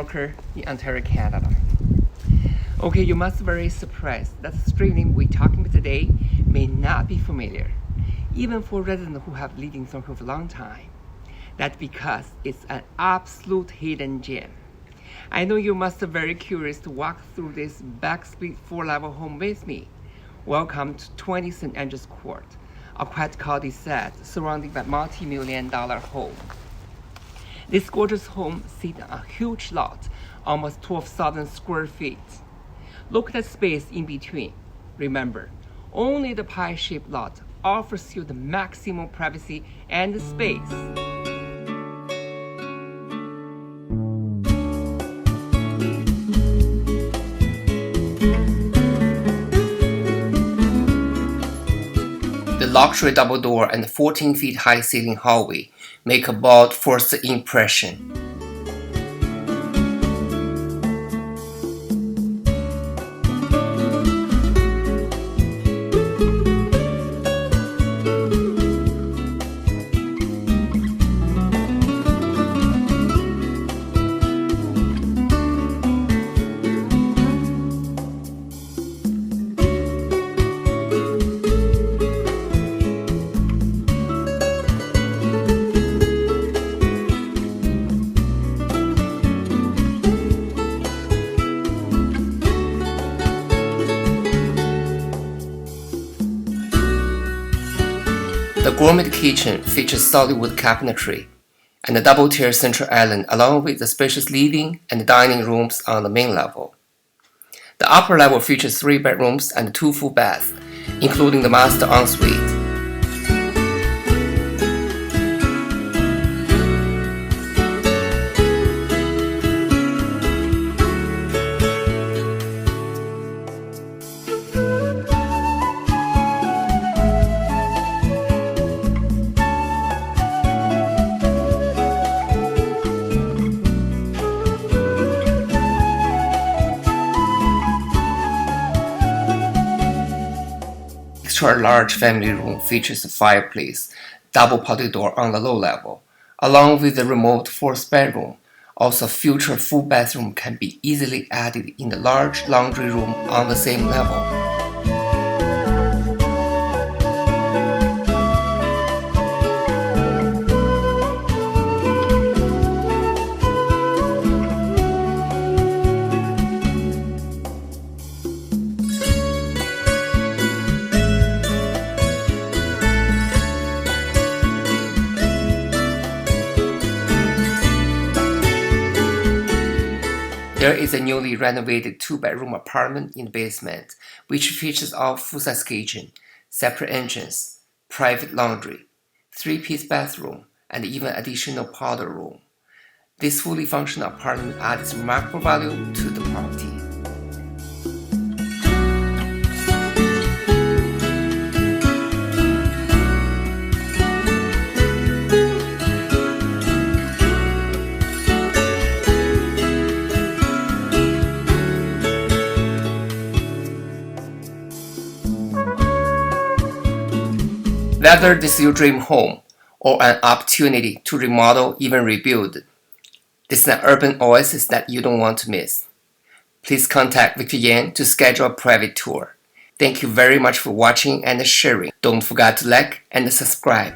worker in Ontario, Canada. Okay, you must be very surprised that the street name we're talking about today may not be familiar, even for residents who have lived in Thornhill for a long time. That's because it's an absolute hidden gem. I know you must be very curious to walk through this backsplit 4-level home with me. Welcome to 20 St. Andrews Court, a quiet Cal-De-Sac surrounded by multi-million-dollar home. This gorgeous home sits on a huge lot, almost 12,000 square feet. Look at the space in between. Remember, only the pie-shaped lot offers you the maximum privacy and space. The luxury double door and 14 feet high ceiling hallway make a bold first impression. The gourmet kitchen features solid wood cabinetry and a double-tier central island along with the spacious living and dining rooms on the main level. The upper level features 3 bedrooms and 2 full baths, including the master ensuite. Extra large family room features a fireplace, double potted door on the low level, along with the remote 4th bedroom. Also, future full bathroom can be easily added in the large laundry room on the same level. There is a newly renovated 2-bedroom apartment in the basement, which features a full-size kitchen, separate entrance, private laundry, 3-piece bathroom, and even additional powder room. This fully functional apartment adds remarkable value to the property. Whether this is your dream home or an opportunity to remodel, even rebuild, this is an urban oasis that you don't want to miss. Please contact Victor Yan to schedule a private tour. Thank you very much for watching and sharing. Don't forget to like and subscribe.